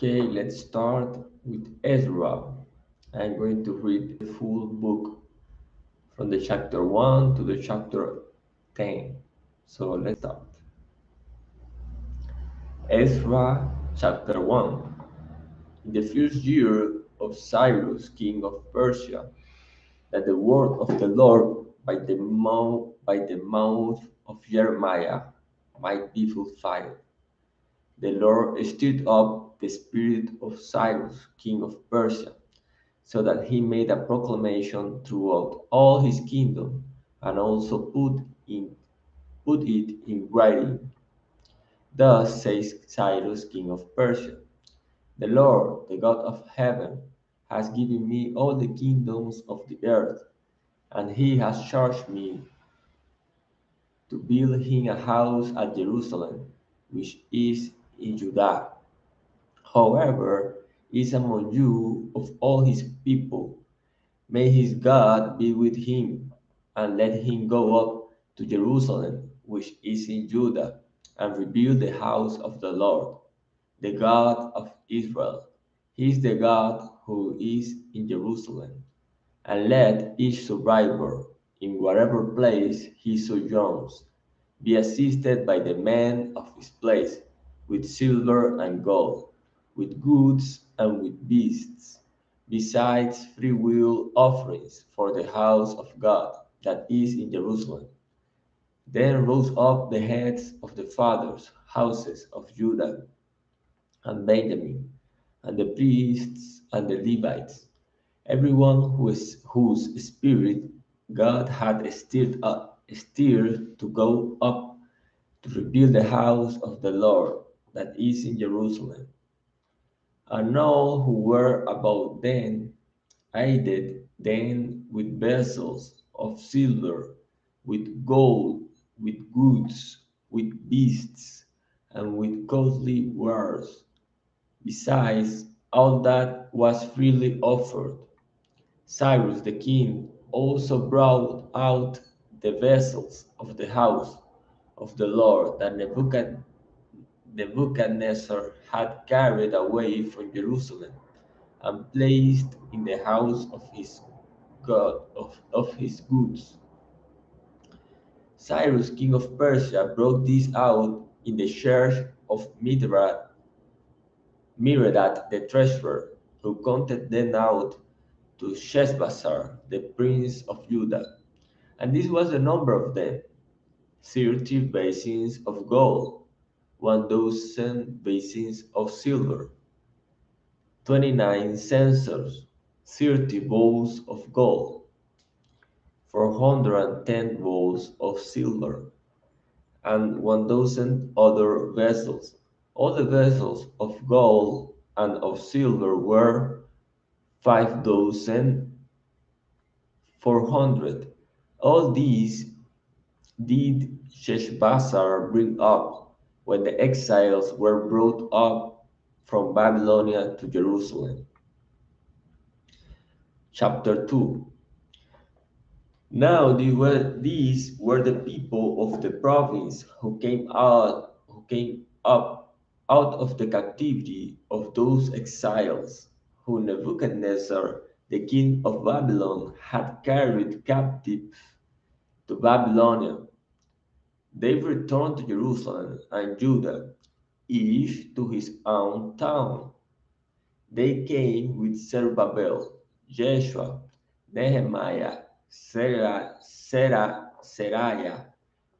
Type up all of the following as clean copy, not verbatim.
Okay, let's start with Ezra. I'm going to read the full book from the chapter 1 to the chapter 10. So let's start. Ezra chapter 1. In the first year of Cyrus, king of Persia, that the word of the Lord by the mouth of Jeremiah might be fulfilled. The Lord stirred up the spirit of Cyrus, king of Persia, so that he made a proclamation throughout all his kingdom, and also put it in writing. Thus says Cyrus, king of Persia: The Lord, the God of heaven, has given me all the kingdoms of the earth, and he has charged me to build him a house at Jerusalem, which is in Judah. However, is among you of all his people. May his God be with him, and let him go up to Jerusalem, which is in Judah, and rebuild the house of the Lord, the God of Israel. He is the God who is in Jerusalem. And let each survivor, in whatever place he sojourns, be assisted by the men of his place, with silver and gold, with goods and with beasts, besides freewill offerings for the house of God that is in Jerusalem. Then rose up the heads of the fathers' houses of Judah and Benjamin, and the priests and the Levites, everyone whose spirit God had stirred to go up to rebuild the house of the Lord that is in Jerusalem. And all who were about them aided them with vessels of silver, with gold, with goods, with beasts, and with costly wares, besides all that was freely offered. Cyrus the king also brought out the vessels of the house of the Lord that Nebuchadnezzar had carried away from Jerusalem and placed in the house of his God of his goods. Cyrus, king of Persia, brought these out in the church of Mithredath the treasurer, who counted them out to Sheshbazzar, the prince of Judah. And this was the number of them: 30 basins of gold, 1,000 basins of silver, 29 censers, 30 bowls of gold, 410 bowls of silver, and 1,000 other vessels. All the vessels of gold and of silver were 5,400. All these did Sheshbazzar bring up when the exiles were brought up from Babylonia to Jerusalem. Chapter 2. Now these were the people of the province who came up out of the captivity of those exiles, who Nebuchadnezzar, the king of Babylon, had carried captive to Babylonia. They returned to Jerusalem and Judah, each to his own town. They came with Zerubbabel, Jeshua, Nehemiah, Seraiah,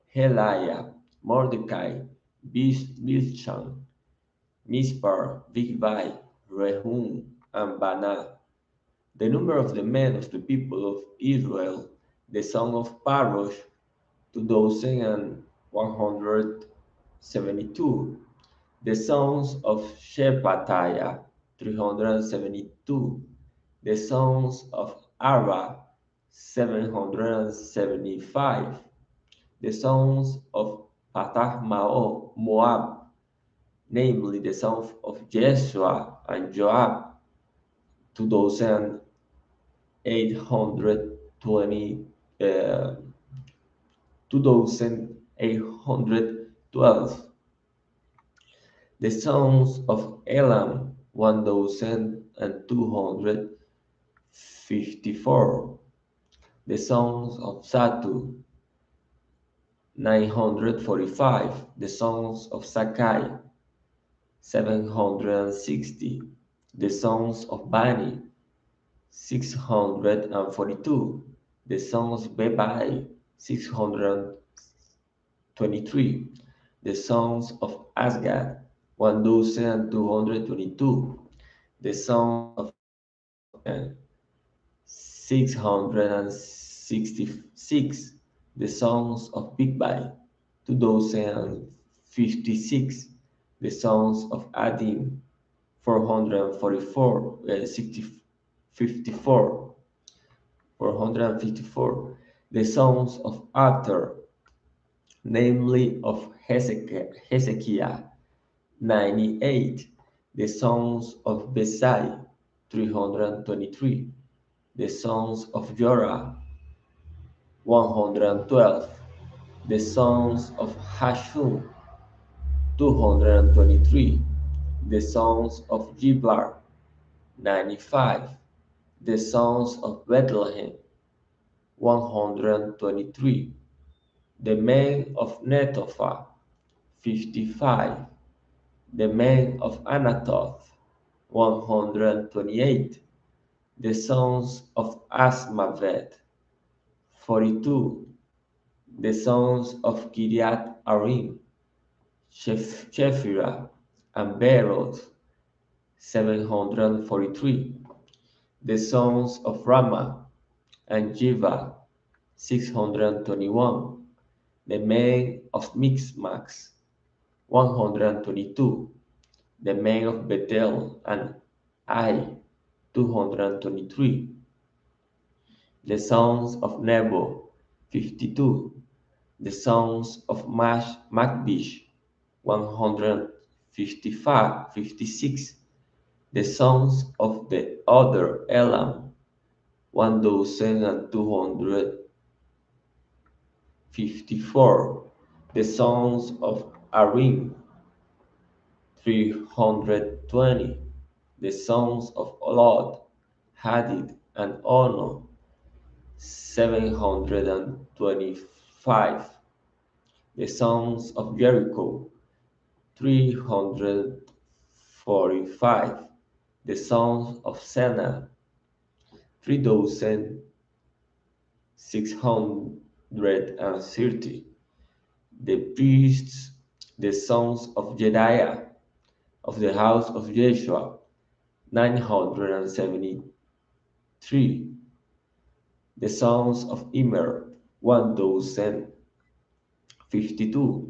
Heliah, Mordecai, Bilshan, Mispar, Bigvai, Rehum, and Banah. The number of the men of the people of Israel, the son of Parosh, 2,172. The sons of Shephatiah, 372. The sons of Ara, 775. The sons of Moab, namely the sons of Jeshua and Joab, 2,820, uh, 2,812. The sons of Elam, 1254. The sons of Satu, 945. The sons of Sakai, 760. The sons of Bani, 642. The sons of Bebai, 623. The sons of Asgad, 1222. The sons of 666. The sons of Bigbai, 2056. The sons of Adim, 444, 54, 454. The sons of Arthur, namely of Hezekiah, 98. The sons of Besai, 323. The sons of Jorah, 112. The sons of Hashum, 223. The sons of Jiblar, 95. The sons of Bethlehem, 123. The men of Netophah, 55. The men of Anathoth, 128. The sons of Asmavet, 42. The sons of Kiriath Arim, Shephirah, and Beeroth, 743. The sons of Ramah and Jiva, 621. The men of Mixmax, 122. The men of Bethel and Ai, 223. The sons of Nebo, 52. The sons of Magbish, 155, 56. The sons of the other Elam, 1254. The sons of Arim, 320. The sons of Olad, Hadid, and Ono, 725. The sons of Jericho, 345. The sons of Sena, 3630. The priests, the sons of Jediah, of the house of Jeshua, 973. The sons of Immer, 1052.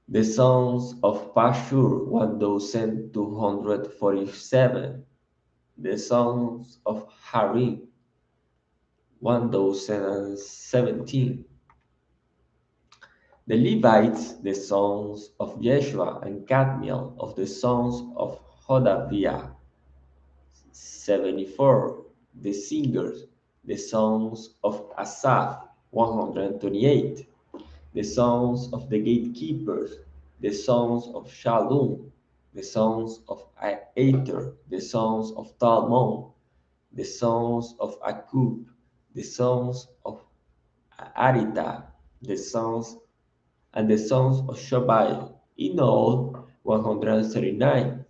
The sons of Pashur, 1247. The sons of Harim, 1017. The Levites, the sons of Jeshua and Kadmiel, of the sons of Hodaviah, 74. The singers, the sons of Asaph, 128. The sons of the gatekeepers, the sons of Shalom, the sons of Aether, the sons of Talmon, the sons of Akub, the sons of Arita, the sons and the sons of Shobai, in all 139.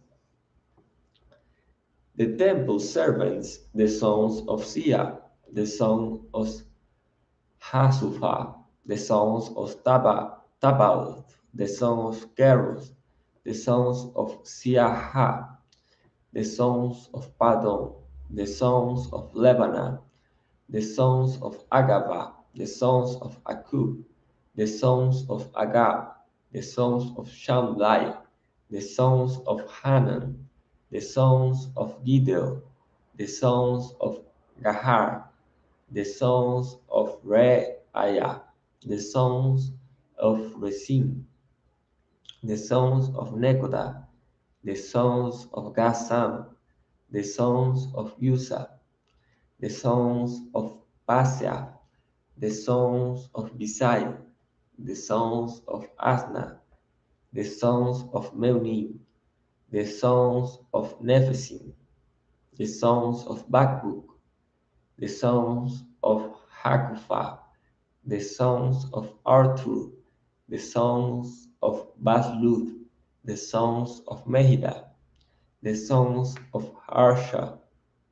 The temple servants, the sons of Sia, the sons of Hasupha, the sons of Tabaoth, the sons of Keros, the sons of Siaha, the sons of Padon, the sons of Lebanon, the sons of Agaba, the sons of Akub, the sons of Agab, the sons of Shamlai, the sons of Hanan, the sons of Gideon, the sons of Gahar, the sons of Reaiah, the sons of Resin, the sons of Nekoda, the sons of Gassam, the sons of Usa, the sons of Pasia, the sons of Bisai, the sons of Asna, the sons of Meunim, the sons of Nephisim, the sons of Bakbuk, the sons of Hakupha, the sons of Arthur, the sons of Basluth, the sons of Mehida, the sons of Harsha,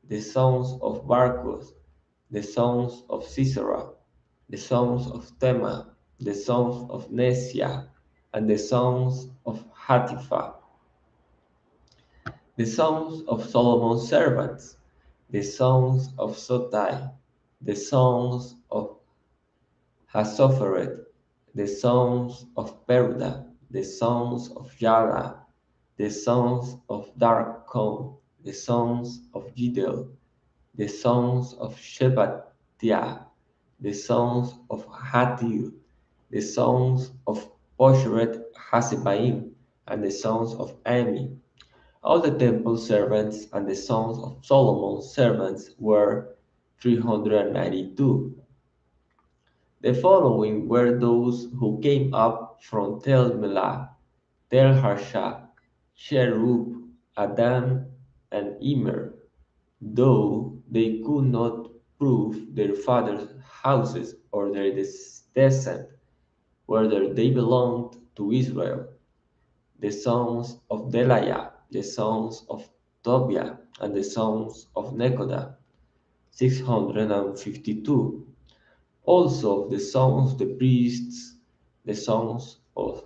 the sons of Barkos, the sons of Sisera, the sons of Tema, the sons of Nesia, and the sons of Hatipha, the sons of Solomon's servants, the sons of Sotai, the sons of Hasopheret, the sons of Peruda, the sons of Yara, the sons of Darkon, the sons of Giddel, the sons of Shephatiah, the sons of Hatil, the sons of Posheret Hasebaim, and the sons of Ami. All the temple servants and the sons of Solomon's servants were 392. The following were those who came up from Tel Melah, Tel Harsha, Cherub, Adam, and Immer, though they could not prove their fathers' houses or their descent, whether they belonged to Israel. The sons of Delaiah, the sons of Tobiah, and the sons of Nekoda, 652. Also the sons of the priests, the sons of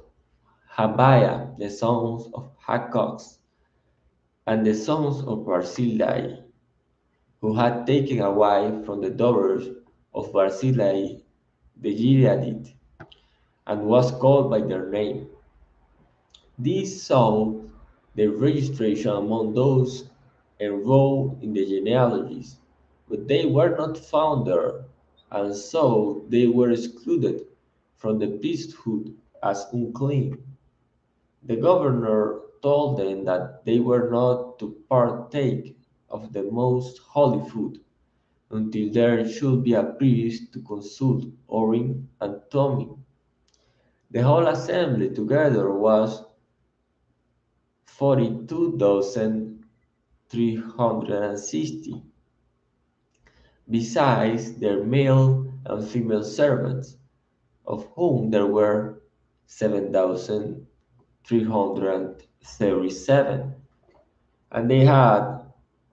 Habiah, the sons of Hakox, and the sons of Barzillai, who had taken a wife from the daughters of Barzillai the Gileadite, and was called by their name. These saw their registration among those enrolled in the genealogies, but they were not found there, and so they were excluded from the priesthood as unclean. The governor told them that they were not to partake of the most holy food until there should be a priest to consult Urim and Thummim. The whole assembly together was 42,360, besides their male and female servants, of whom there were 7,337, and they had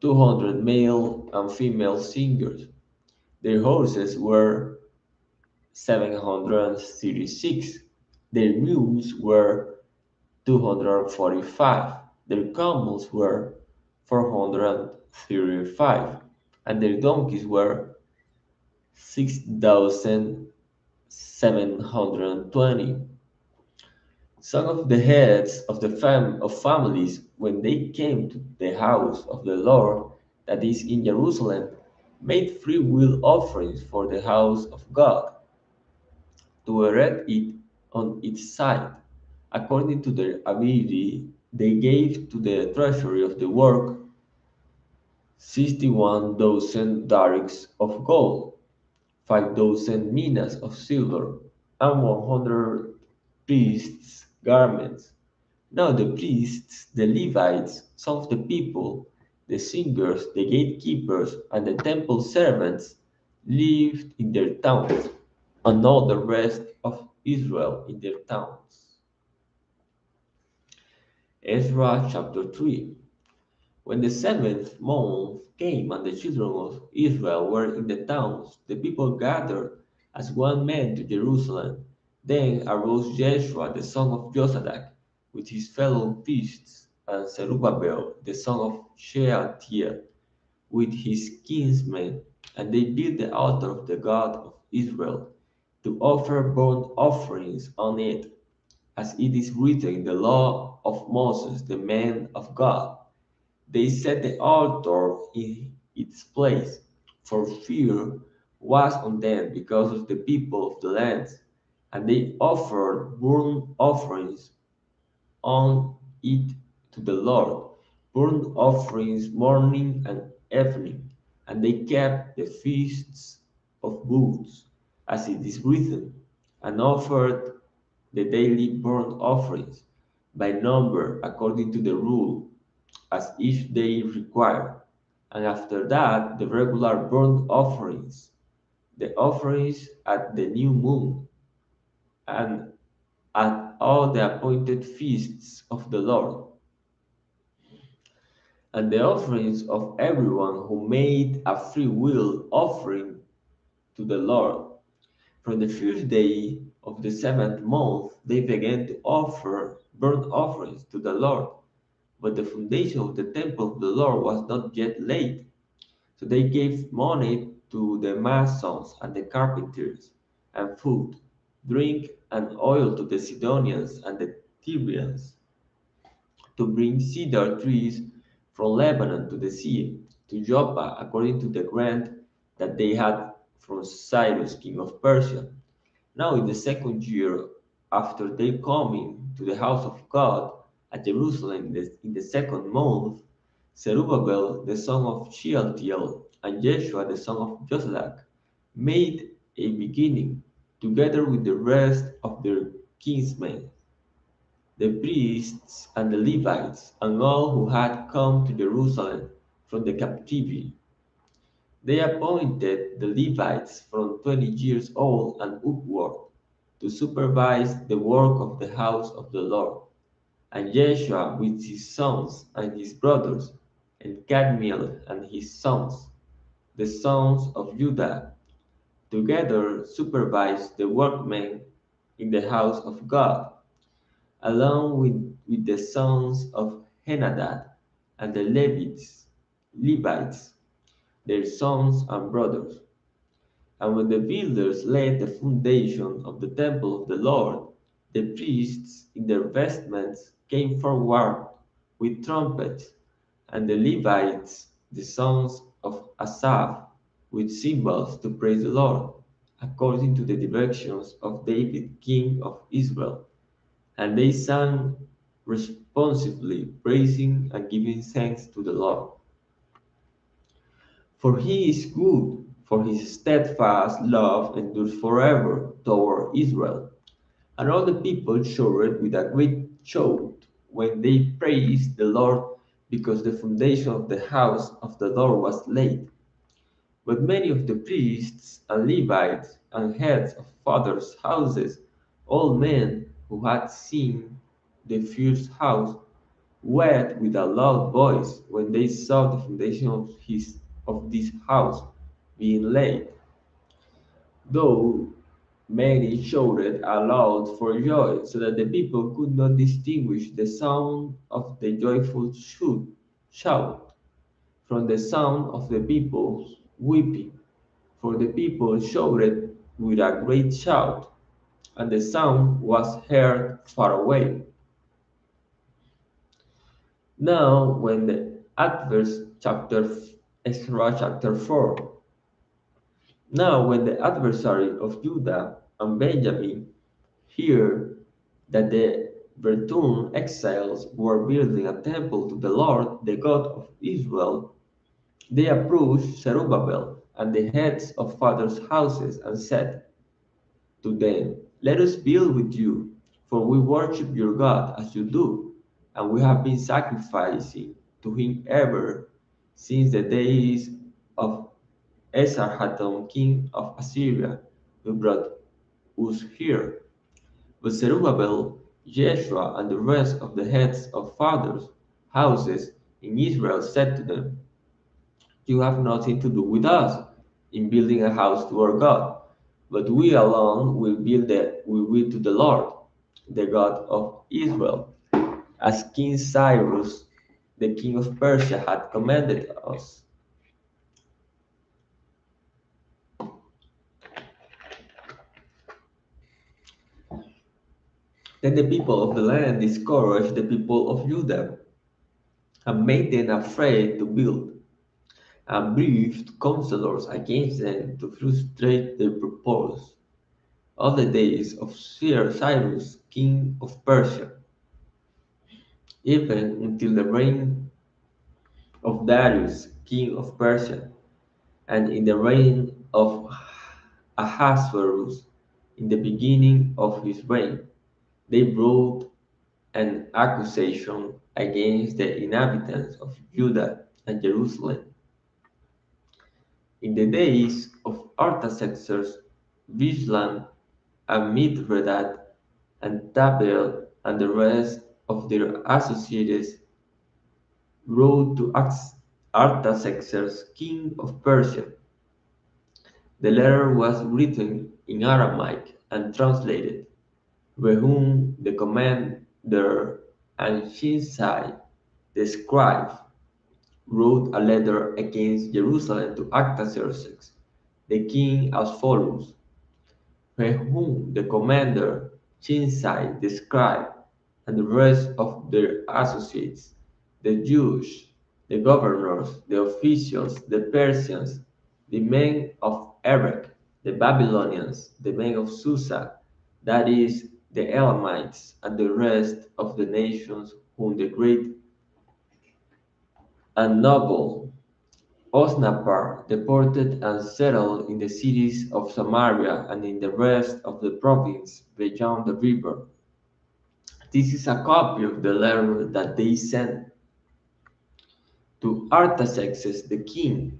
200 male and female singers. Their horses were 736, their mules were 245, their camels were 435, and their donkeys were 6,720. Some of the heads of the families, when they came to the house of the Lord that is in Jerusalem, made free will offerings for the house of God to erect it on its site. According to their ability, they gave to the treasury of the work 61,000 darics of gold, 5,000 minas of silver, and 100 priests' garments. Now the priests, the Levites, some of the people, the singers, the gatekeepers, and the temple servants lived in their towns, and all the rest of Israel in their towns. Ezra chapter 3. When the seventh month came and the children of Israel were in the towns, the people gathered as one man to Jerusalem. Then arose Jeshua the son of Josadak with his fellow priests, and Zerubbabel the son of Shealtiel with his kinsmen, and they built the altar of the God of Israel to offer burnt offerings on it, as it is written in the law of Moses the man of God. They set the altar in its place, for fear was on them because of the people of the lands, and they offered burnt offerings on it to the Lord, burnt offerings morning and evening, and they kept the feasts of booths, as it is written, and offered the daily burnt offerings. by number according to the rule, as each day required. And after that, the regular burnt offerings, the offerings at the new moon, and at all the appointed feasts of the Lord, and the offerings of everyone who made a free will offering to the Lord. From the first day of the seventh month, they began to offer burnt offerings to the Lord. But the foundation of the temple of the Lord was not yet laid. So they gave money to the masons and the carpenters, and food, drink, and oil to the Sidonians and the Tyrians, to bring cedar trees from Lebanon to the sea, to Joppa, according to the grant that they had from Cyrus, king of Persia. Now, in the second year after their coming to the house of God at Jerusalem in the second month, Zerubbabel the son of Shealtiel and Jeshua the son of Josadak made a beginning, together with the rest of their kinsmen, the priests and the Levites, and all who had come to Jerusalem from the captivity. They appointed the Levites from 20 years old and upward to supervise the work of the house of the Lord. And Jeshua with his sons and his brothers, and Kadmiel and his sons, the sons of Judah, together supervised the workmen in the house of God, along with the sons of Henadad and the Levites, their sons and brothers. And when the builders laid the foundation of the temple of the Lord, the priests in their vestments came forward with trumpets, and the Levites, the sons of Asaph, with cymbals to praise the Lord, according to the directions of David, king of Israel. And they sang responsively, praising and giving thanks to the Lord. For he is good, for his steadfast love endures forever toward Israel. And all the people shouted with a great shout when they praised the Lord, because the foundation of the house of the Lord was laid. But many of the priests and Levites and heads of fathers' houses, old men who had seen the first house, wept with a loud voice when they saw the foundation of this house being laid, though many shouted aloud for joy, so that the people could not distinguish the sound of the joyful shout from the sound of the people weeping. For the people shouted with a great shout, and the sound was heard far away. Now, when the adverse chapter Ezra chapter 4. Now, when the adversary of Judah and Benjamin heard that the returned exiles were building a temple to the Lord, the God of Israel, they approached Zerubbabel and the heads of fathers' houses and said to them, "Let us build with you, for we worship your God as you do, and we have been sacrificing to him ever since the days of Esarhaddon, king of Assyria, who brought us here." But Zerubbabel, Jeshua, and the rest of the heads of fathers' houses in Israel said to them, "You have nothing to do with us in building a house to our God, but we alone will build to the Lord, the God of Israel, as King Cyrus, the king of Persia, had commanded us." Then the people of the land discouraged the people of Judah and made them afraid to build, and briefed counselors against them to frustrate their purpose all the days of Cyrus, king of Persia, even until the reign of Darius, king of Persia, and in the reign of Ahasuerus, in the beginning of his reign. They brought an accusation against the inhabitants of Judah and Jerusalem. In the days of Artaxerxes, Bishlam and Mithredath and Tabel and the rest of their associates wrote to Artaxerxes, king of Persia. The letter was written in Aramaic and translated. Rehum the commander and Shinsai the scribe wrote a letter against Jerusalem to Artaxerxes, the king, as follows: Rehum the commander, Shinsai the scribe, and the rest of their associates, the Jews, the governors, the officials, the Persians, the men of Erech, the Babylonians, the men of Susa, that is, the Elamites, and the rest of the nations whom the great and noble Osnappar deported and settled in the cities of Samaria and in the rest of the province beyond the river. This is a copy of the letter that they sent to Artaxerxes the king.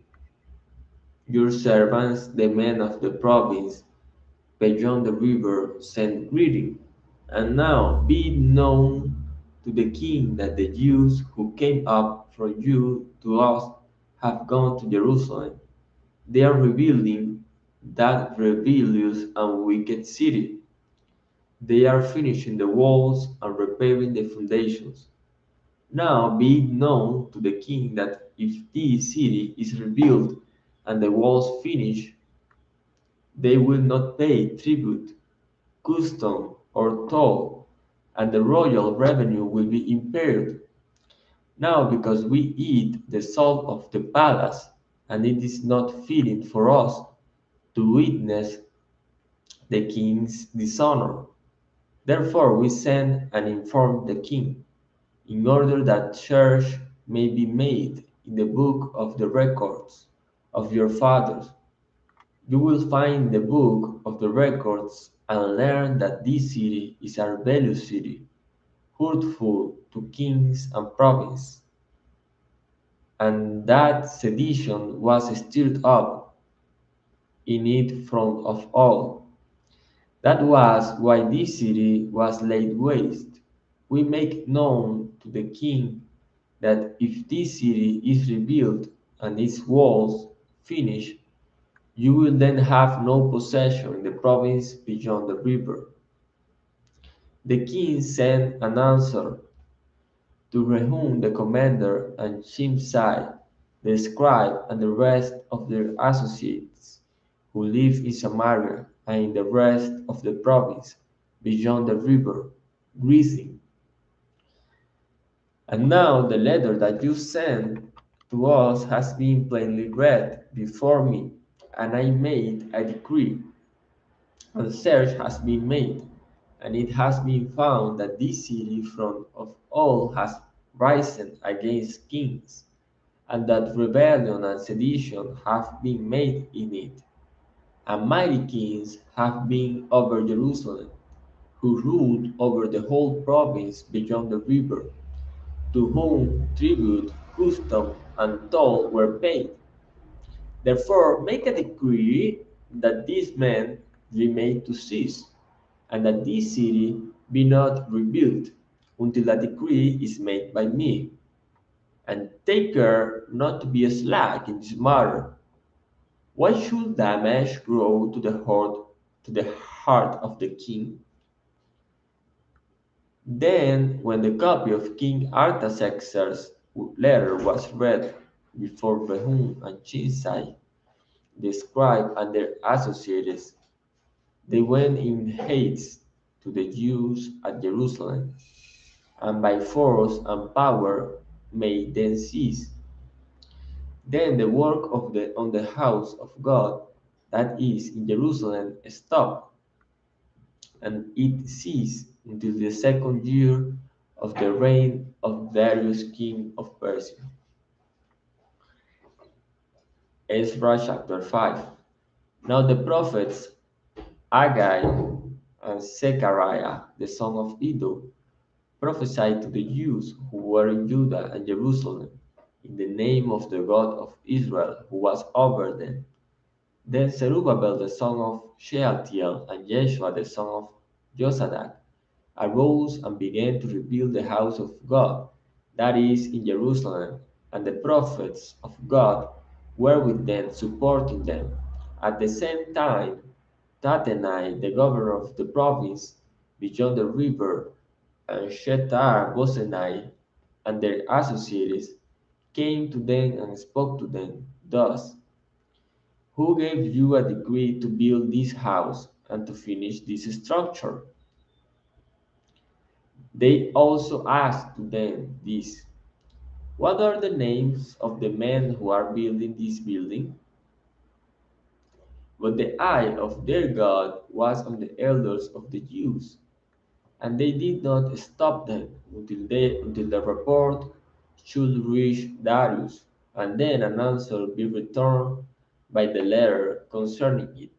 Your servants, the men of the province beyond the river, send greeting. And now be it known to the king that the Jews who came up from you to us have gone to Jerusalem. They are rebuilding that rebellious and wicked city. They are finishing the walls and repairing the foundations. Now be it known to the king that if this city is rebuilt and the walls finished, they will not pay tribute, custom, or toll, and the royal revenue will be impaired. Now, because we eat the salt of the palace, and it is not fitting for us to witness the king's dishonor. Therefore, we send and inform the king, in order that search may be made in the book of the records of your fathers. You will find the book of the records and learn that this city is a rebellious city, hurtful to kings and provinces, and that sedition was stirred up in it from of all. That was why this city was laid waste. We make known to the king that if this city is rebuilt and its walls finished, you will then have no possession in the province beyond the river. The king sent an answer to Rehum the commander and Shimshai the scribe and the rest of their associates who live in Samaria and in the rest of the province beyond the river, greeting. And now the letter that you sent to us has been plainly read before me, and I made a decree, and search has been made, and it has been found that this city from of all has risen against kings, and that rebellion and sedition have been made in it, and mighty kings have been over Jerusalem, who ruled over the whole province beyond the river, to whom tribute, custom, and toll were paid. Therefore, make a decree that these men be made to cease, and that this city be not rebuilt until a decree is made by me. And take care not to be slack in this matter. Why should damage grow to the heart of the king? Then, when the copy of King Artaxerxes' letter was read before Rehum and Shinsai, the scribe and their associates, they went in haste to the Jews at Jerusalem, and by force and power made them cease. Then the work of on the house of God, that is in Jerusalem, stopped, and it ceased until the second year of the reign of Darius king of Persia. Ezra chapter 5. Now the prophets Haggai and Zechariah, the son of Iddo, prophesied to the Jews who were in Judah and Jerusalem in the name of the God of Israel who was over them. Then Zerubbabel the son of Shealtiel and Jeshua the son of Josadak arose and began to rebuild the house of God, that is, in Jerusalem, and the prophets of God were with them, supporting them. At the same time, Tattenai, the governor of the province beyond the river, and Shethar Bozenai and their associates came to them and spoke to them thus: Who gave you a decree to build this house and to finish this structure? They also asked to them this: What are the names of the men who are building this building? But the eye of their God was on the elders of the Jews, and they did not stop them until the report should reach Darius, and then an answer be returned by the letter concerning it.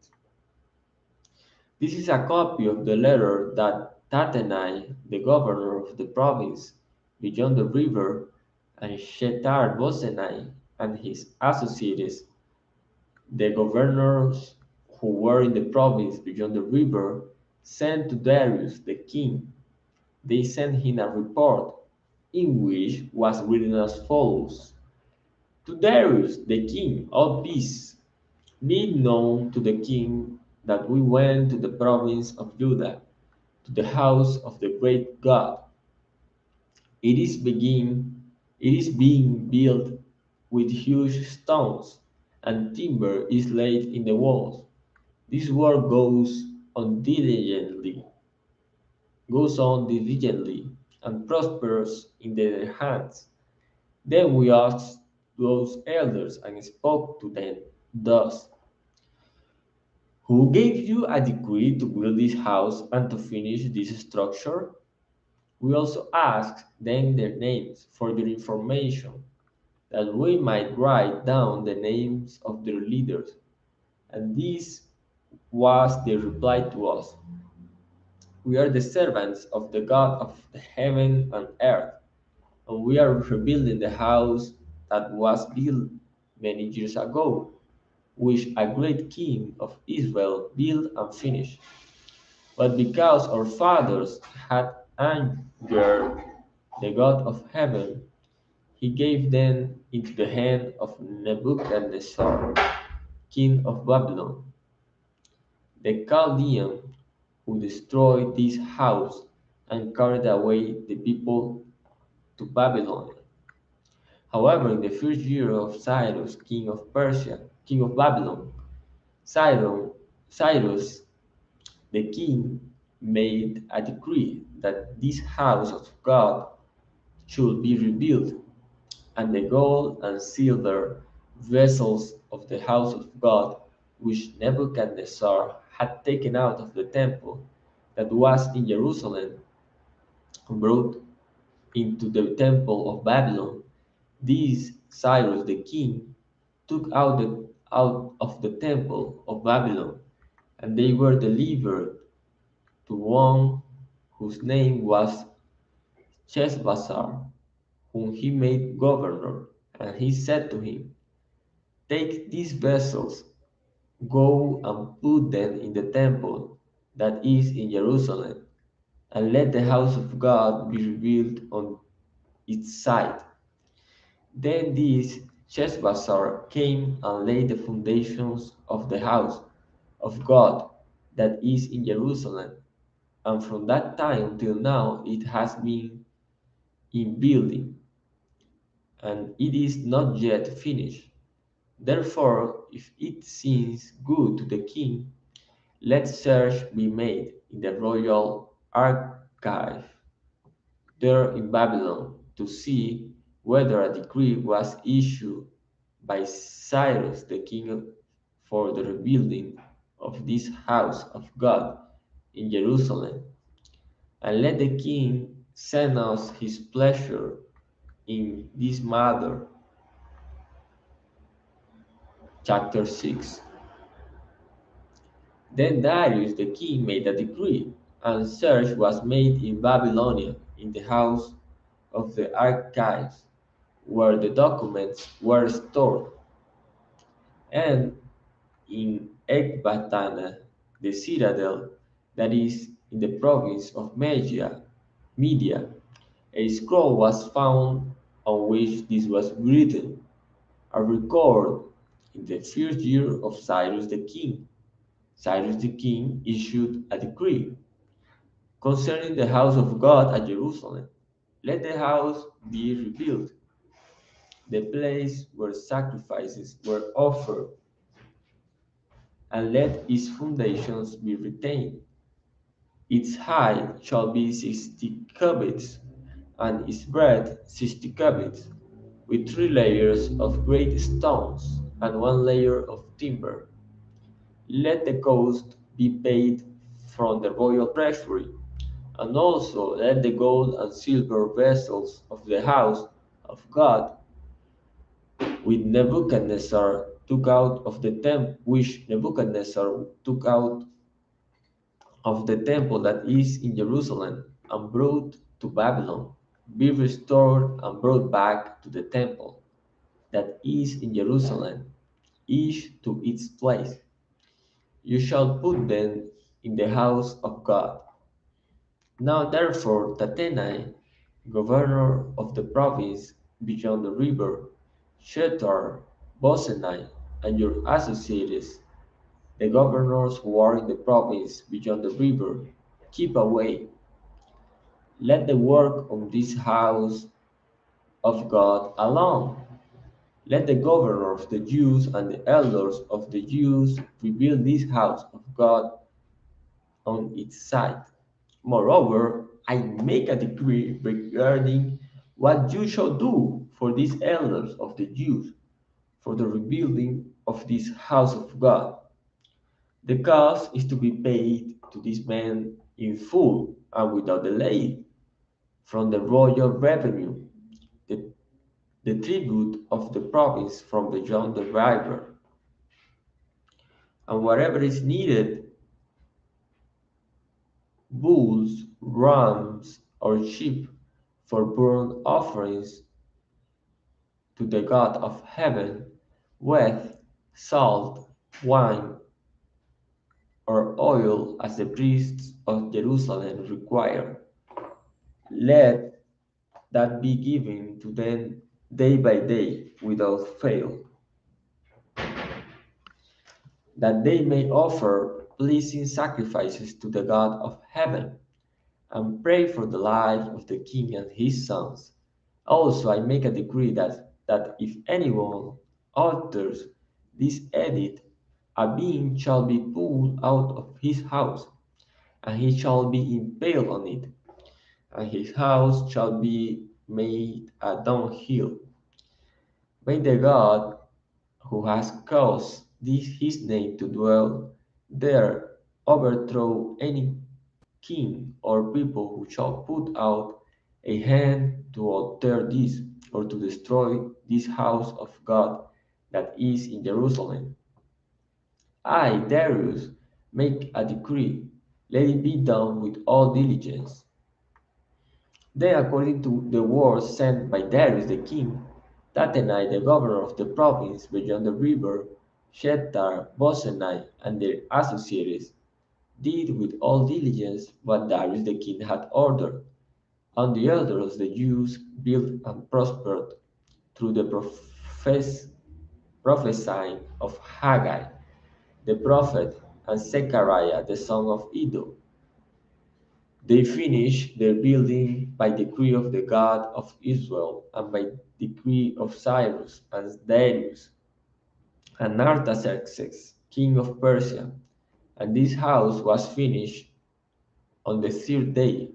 This is a copy of the letter that Tattenai, the governor of the province beyond the river, and Shethar Bozenai and his associates, the governors who were in the province beyond the river, sent to Darius the king. They sent him a report in which was written as follows: To Darius the king, all peace. Be it known to the king that we went to the province of Judah, to the house of the great God. It is being built with huge stones, and timber is laid in the walls. This work goes on diligently, and prospers in their hands. Then we asked those elders and spoke to them thus: Who gave you a decree to build this house and to finish this structure? We also asked them their names for their information, that we might write down the names of their leaders. And this was their reply to us: We are the servants of the God of the heaven and earth, and we are rebuilding the house that was built many years ago, which a great king of Israel built and finished. But because our fathers had angered the God of heaven, he gave them into the hand of Nebuchadnezzar, king of Babylon, the Chaldean, who destroyed this house and carried away the people to Babylon. However, in the first year of Cyrus, king of Persia, king of Babylon, Cyrus the king made a decree that this house of God should be rebuilt, and the gold and silver vessels of the house of God, which Nebuchadnezzar had taken out of the temple that was in Jerusalem, brought into the temple of Babylon. These Cyrus the king took out of the temple of Babylon, and they were delivered to one whose name was Sheshbazzar, whom he made governor. And he said to him, Take these vessels, go and put them in the temple that is in Jerusalem, and let the house of God be rebuilt on its site. Then this Sheshbazzar came and laid the foundations of the house of God that is in Jerusalem, and from that time till now it has been in building, and it is not yet finished. Therefore, if it seems good to the king, let search be made in the royal archive there in Babylon to see whether a decree was issued by Cyrus the king for the rebuilding of this house of God in Jerusalem, and let the king send us his pleasure in this matter. Chapter 6. Then Darius the king made a decree, and search was made in Babylonia in the house of the archives, where the documents were stored, and in Ecbatana, the citadel that is in the province of Media, a scroll was found on which this was written, a record in the first year of Cyrus the king. Cyrus the king issued a decree concerning the house of God at Jerusalem. Let the house be rebuilt, the place where sacrifices were offered, and let its foundations be retained. Its height shall be 60 cubits, and its breadth 60 cubits, with 3 layers of great stones and 1 layer of timber. Let the cost be paid from the royal treasury, and also let the gold and silver vessels of the house of God, which Nebuchadnezzar took out of the temple that is in Jerusalem and brought to Babylon, be restored and brought back to the temple that is in Jerusalem, each to its place. You shall put them in the house of God. Now therefore Tattenai, governor of the province beyond the river, Shethar, Bozenai, and your associates, the governors who are in the province beyond the river, keep away. Let the work of this house of God alone. Let the governor of the Jews and the elders of the Jews rebuild this house of God on its site. Moreover, I make a decree regarding what you shall do for these elders of the Jews for the rebuilding of this house of God. The cost is to be paid to these men in full and without delay from the royal revenue, the, the tribute of the province from beyond the river, and whatever is needed, bulls, rams, or sheep for burnt offerings to the God of heaven, with salt, wine, or oil as the priests of Jerusalem require. Let that be given to them day by day without fail, that they may offer pleasing sacrifices to the God of heaven, and pray for the life of the king and his sons. Also, I make a decree that if anyone alters this edict, a beam shall be pulled out of his house, and he shall be impaled on it, and his house shall be made a dunghill. May the God who has caused his name to dwell there overthrow any king or people who shall put out a hand to alter this or to destroy this house of God that is in Jerusalem. I, Darius, make a decree. Let it be done with all diligence. Then, according to the word sent by Darius the king, Tattenai, the governor of the province beyond the river, Shethar, Bozenai, and their associates, did with all diligence what Darius the king had ordered. And the elders of the Jews built and prospered through the prophesying of Haggai, the prophet, and Zechariah, the son of Iddo. They finished their building by decree of the God of Israel and by decree of Cyrus and Darius and Artaxerxes, king of Persia. And this house was finished on the 3rd day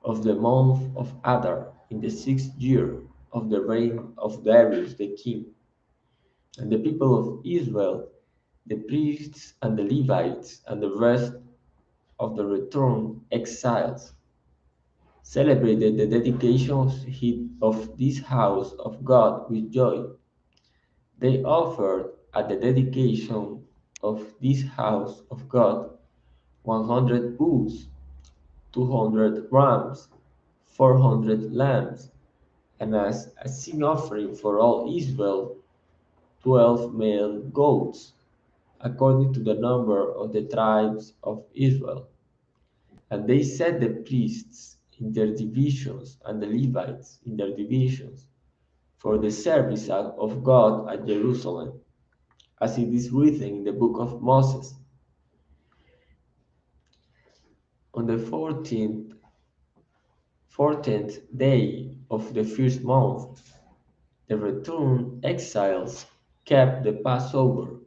of the month of Adar in the 6th year of the reign of Darius the king. And the people of Israel, the priests and the Levites, and the rest of the returned exiles, celebrated the dedication of this house of God with joy. They offered at the dedication of this house of God 100 bulls, 200 rams, 400 lambs, and as a sin offering for all Israel, 12 male goats, according to the number of the tribes of Israel. And they set the priests in their divisions and the Levites in their divisions for the service of God at Jerusalem, as it is written in the book of Moses. On the 14th day of the first month, the returned exiles kept the Passover,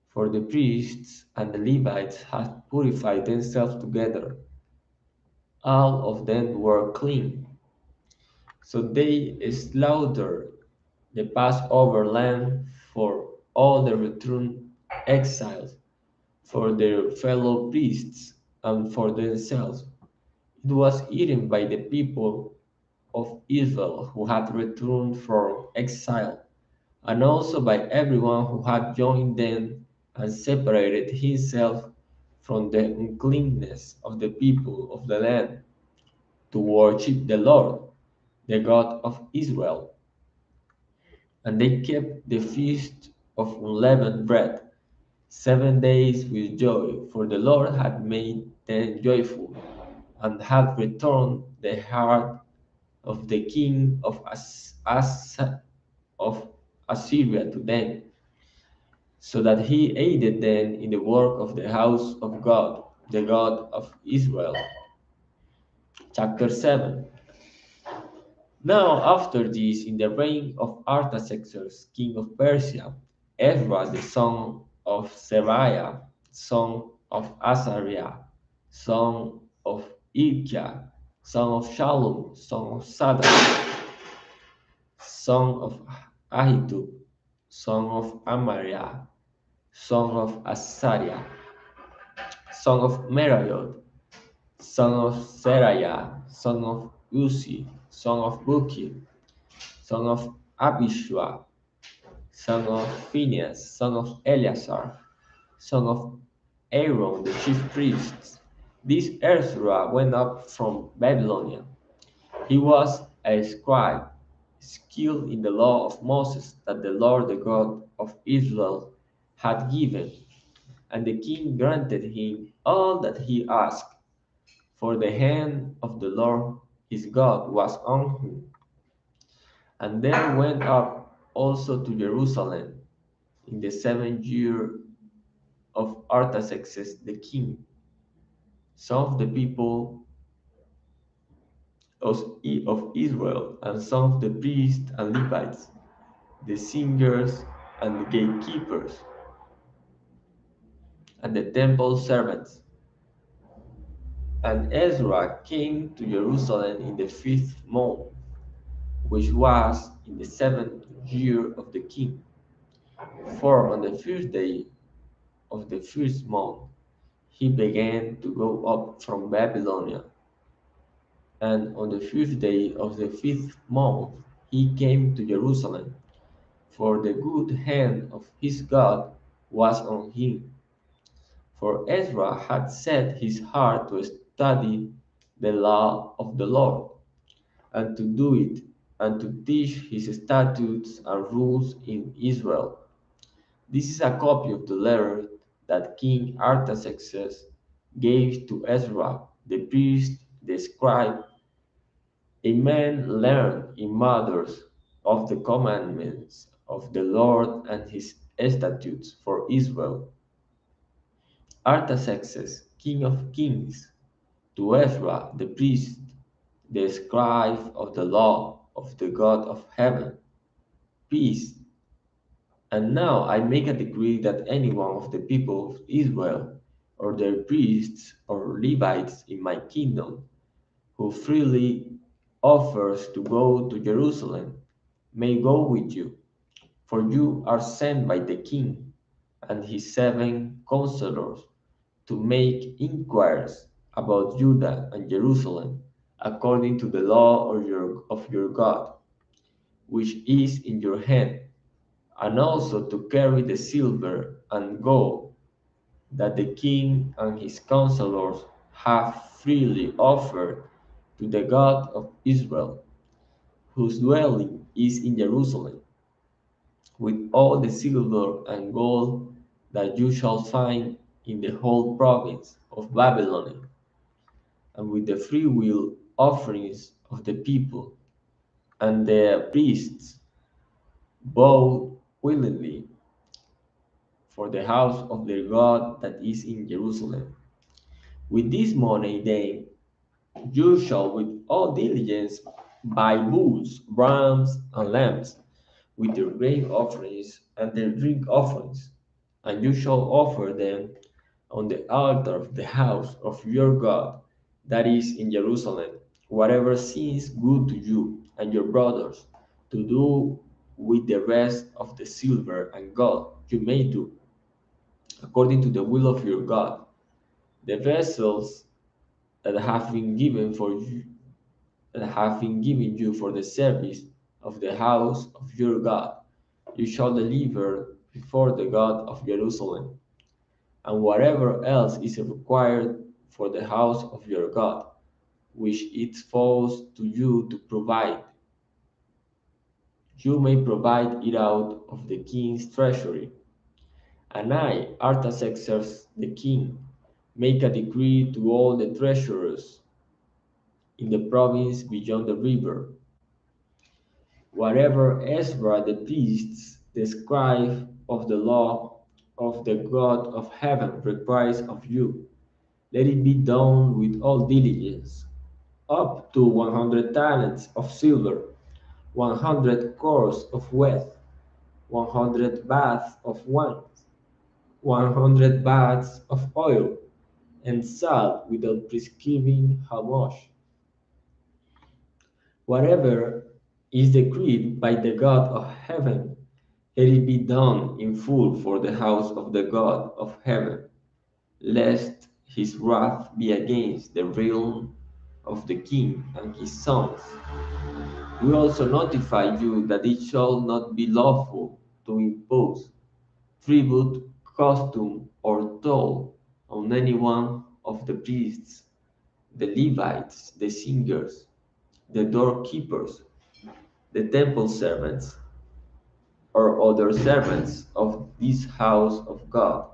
for the priests and the Levites had purified themselves together. All of them were clean. So they slaughtered the Passover lamb for all the returned exiles, for their fellow priests, and for themselves. It was eaten by the people of Israel who had returned from exile, and also by everyone who had joined them and separated himself from the uncleanness of the people of the land to worship the Lord, the God of Israel. And they kept the feast of unleavened bread 7 days with joy, for the Lord had made them joyful, and had returned the heart of the king of Assyria to them, so that he aided them in the work of the house of God, the God of Israel. Chapter 7. Now, after this, in the reign of Artaxerxes, king of Persia, Ezra, the son of Seraiah, son of Azariah, son of Ilkiah, son of Shallum, son of Sadak, son of Ahitub, son of Amariah, son of Asariah, son of Merayot, son of Seraiah, son of Uzi, son of Buki, son of Abishua, son of Phinehas, son of Eleazar, son of Aaron, the chief priest. This Ezra went up from Babylonia. He was a scribe, skilled in the law of Moses that the Lord, the God of Israel, had given, and the king granted him all that he asked, for the hand of the Lord his God was on him. And there went up also to Jerusalem in the 7th year of Artaxerxes the king, some of the people of Israel, and some of the priests and Levites, the singers and the gatekeepers, and the temple servants. And Ezra came to Jerusalem in the 5th month, which was in the 7th year of the king. For on the first day of the first month he began to go up from Babylonia, and on the 5th day of the 5th month he came to Jerusalem, for the good hand of his God was on him. For Ezra had set his heart to study the law of the Lord, and to do it, and to teach his statutes and rules in Israel. This is a copy of the letter that King Artaxerxes gave to Ezra, the priest, the scribe, a man learned in matters of the commandments of the Lord and his statutes for Israel. Artaxerxes, king of kings, to Ezra, the priest, the scribe of the law of the God of heaven, peace. And now I make a decree that any one of the people of Israel, or their priests or Levites in my kingdom, who freely offers to go to Jerusalem, may go with you, for you are sent by the king and his 7 counselors to make inquiries about Judah and Jerusalem, according to the law of your God, which is in your hand, and also to carry the silver and gold that the king and his counselors have freely offered to the God of Israel, whose dwelling is in Jerusalem, with all the silver and gold that you shall find in the whole province of Babylon, and with the freewill offerings of the people, and the priests bowed willingly for the house of their God that is in Jerusalem. With this money, then, you shall with all diligence buy bulls, rams, and lambs, with their grain offerings and their drink offerings, and you shall offer them on the altar of the house of your God that is in Jerusalem, whatever seems good to you and your brothers to do with the rest of the silver and gold you may do, according to the will of your God. The vessels that have been given for you that have been given you for the service of the house of your God, you shall deliver before the God of Jerusalem, and whatever else is required for the house of your God, which it falls to you to provide, you may provide it out of the king's treasury. And I, Artaxerxes the king, make a decree to all the treasurers in the province beyond the river. Whatever Ezra the priest, the scribe of the law of the God of heaven, requires of you, let it be done with all diligence, up to 100 talents of silver, 100 cores of wheat, 100 baths of wine, 100 baths of oil, and salt without prescribing how much. Whatever is decreed by the God of heaven, let it be done in full for the house of the God of heaven, lest his wrath be against the realm of the king and his sons. We also notify you that it shall not be lawful to impose tribute, custom, or toll on any one of the priests, the Levites, the singers, the doorkeepers, the temple servants, or other servants of this house of God.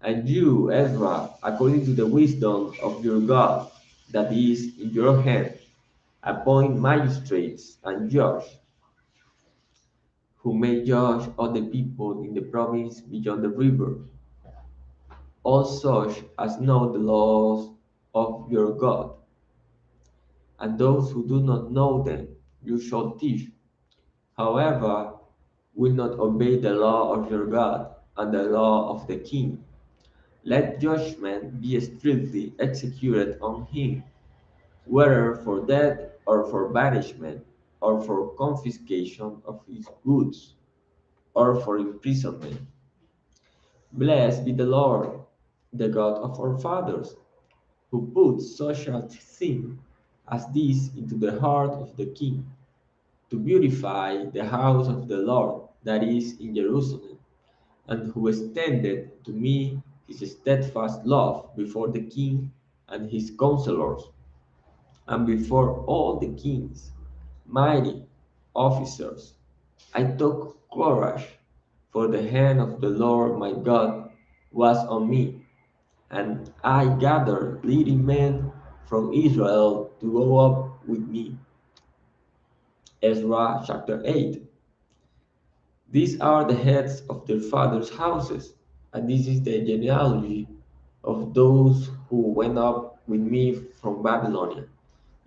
And you, Ezra, according to the wisdom of your God that is in your hand, appoint magistrates and judges who may judge all the people in the province beyond the river, all such as know the laws of your God. And those who do not know them you shall teach. However, will not obey the law of your God and the law of the king, let judgment be strictly executed on him, whether for death or for banishment, or for confiscation of his goods, or for imprisonment. Blessed be the Lord, the God of our fathers, who put such a thing as this into the heart of the king, to beautify the house of the Lord that is in Jerusalem, and who extended to me his steadfast love before the king and his counselors, and before all the kings, mighty officers. I took courage, for the hand of the Lord my God was on me, and I gathered leading men from Israel to go up with me. Ezra chapter 8. These are the heads of their fathers' houses, and this is the genealogy of those who went up with me from Babylon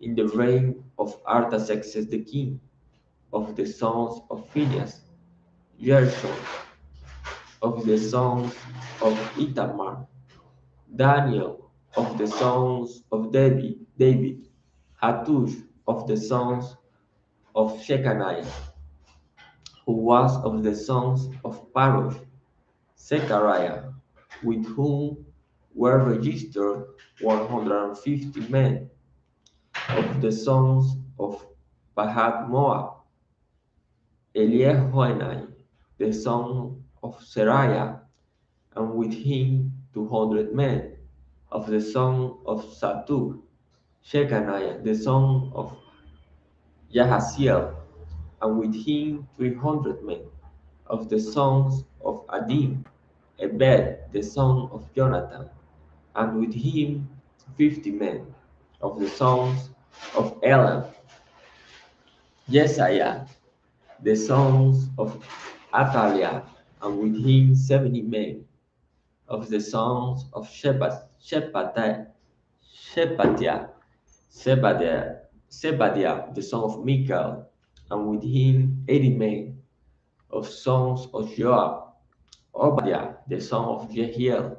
in the reign of Artaxerxes the king, of the sons of Phinehas, Gershon, of the sons of Itamar, Daniel, of the sons of David, Hattush, of the sons of Shechaniah, who was of the sons of Parosh, Zechariah, with whom were registered 150 men, of the sons of Pahat Moab, Eliehoenai, the son of Seraiah, and with him 200 men, of the son of Satu, Shechaniah, the son of Jahaziel, and with him 300 men. Of the sons of Adim, Ebed, the son of Jonathan, and with him 50 men. Of the sons of Elam, Jesiah, the sons of Athaliah, and with him 70 men. Of the sons of Shephatiah, Zebadiah, the son of Michael, and with him 80 men. Of sons of Joab, Obadiah, the son of Jehiel,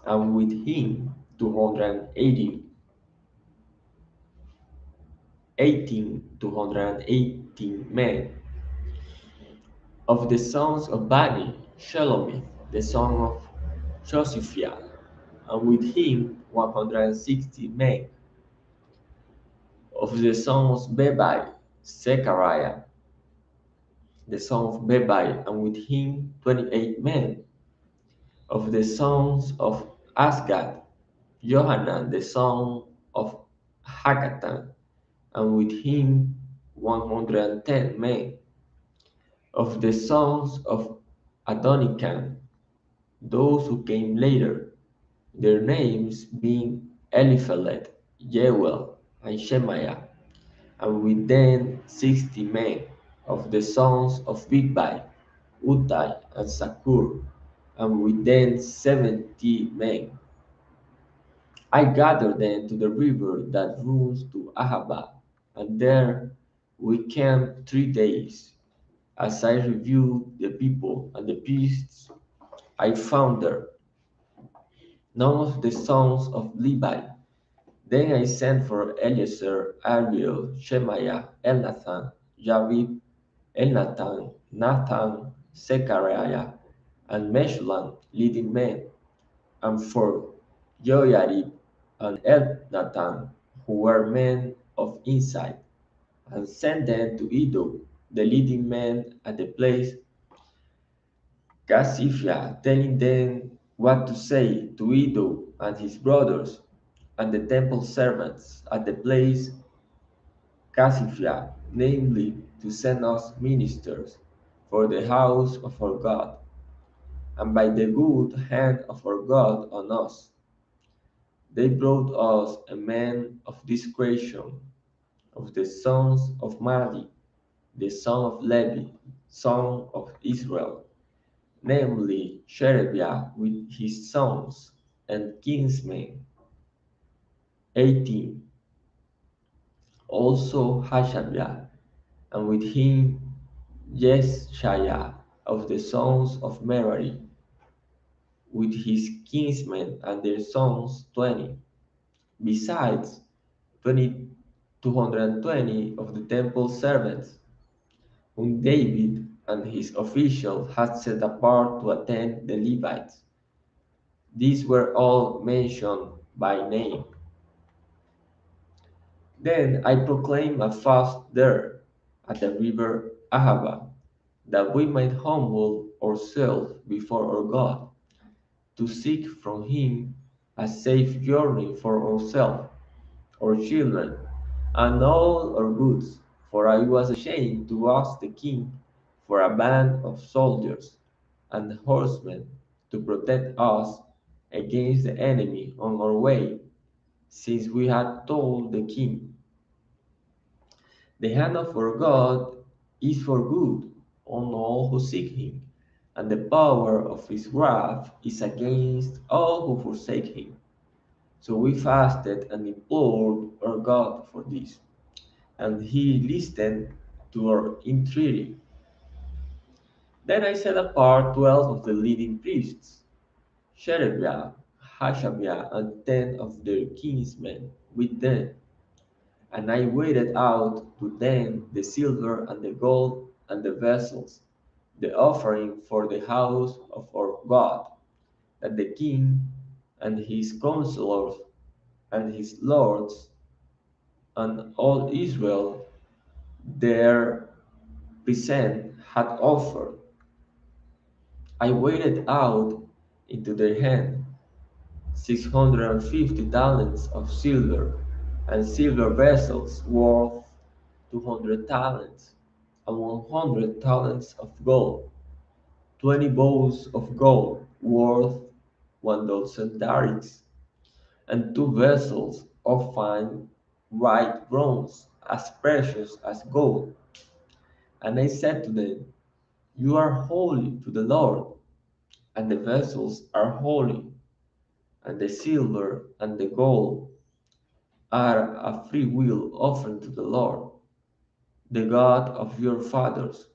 and with him 280, 218 men. Of the sons of Bani, Shelomith, the son of Josiphiah, and with him 160 men. Of the sons of Bebai, Zechariah, the son of Bebai, and with him 28 men. Of the sons of Asgad, Johanan, the son of Hakatan, and with him 110 men. Of the sons of Adonikam, those who came later, their names being Eliphelet, Jewel, and Shemaiah, and with them 60 men. Of the sons of Bigbai, Uttai, and Sakur, and with them 70 men. I gathered them to the river that runs to Ahaba, and there we camped 3 days. As I reviewed the people and the beasts I found there, none of the sons of Levi. Then I sent for Eliezer, Ariel, Shemaiah, Elnathan, Jarib, Elnathan, Nathan, Zechariah, and Meshullam, leading men, and for Joarib and Elnathan, who were men of insight, and sent them to Edo, the leading men at the place Cassiphia, telling them what to say to Edo and his brothers, and the temple servants at the place Cassiphia, namely to send us ministers for the house of our God, and by the good hand of our God on us. They brought us a man of discretion, of the sons of Mali, the son of Levi, son of Israel, namely Sherebiah with his sons and kinsmen, 18. Also Hashabiah, and with him Jeshaiah of the sons of Merari, with his kinsmen and their sons, 20. Besides, 20, 220 of the temple servants, whom David and his officials had set apart to attend the Levites. These were all mentioned by name. Then I proclaimed a fast there at the river Ahava, that we might humble ourselves before our God, to seek from him a safe journey for ourselves, our children, and all our goods. For I was ashamed to ask the king for a band of soldiers and horsemen to protect us against the enemy on our way, since we had told the king, the hand of our God is for good on all who seek him, and the power of his wrath is against all who forsake him. So we fasted and implored our God for this, and he listened to our entreaty. Then I set apart 12 of the leading priests, Sherebiah, Hashabiah, and 10 of their kinsmen with them. And I weighed out to them the silver and the gold and the vessels, the offering for the house of our God, that the king and his counselors and his lords and all Israel their present had offered. I weighed out into their hand 650 talents of silver, and silver vessels worth 200 talents, and 100 talents of gold, 20 bowls of gold worth 1,000 darics, and two vessels of fine white bronze, as precious as gold. And I said to them, you are holy to the Lord, and the vessels are holy, and the silver and the gold are a free will offering to the Lord, the God of your fathers.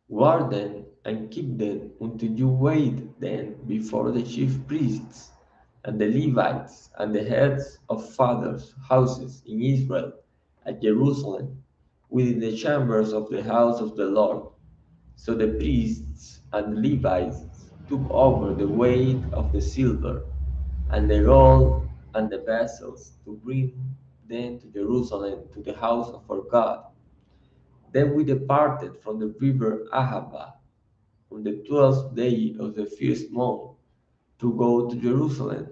Guard them and keep them until you wait them before the chief priests and the Levites and the heads of fathers' houses in Israel at Jerusalem, within the chambers of the house of the Lord. So the priests and Levites took over the weight of the silver and the gold and the vessels to bring them to Jerusalem to the house of our God. Then we departed from the river Ahava on the 12th day of the first month to go to Jerusalem.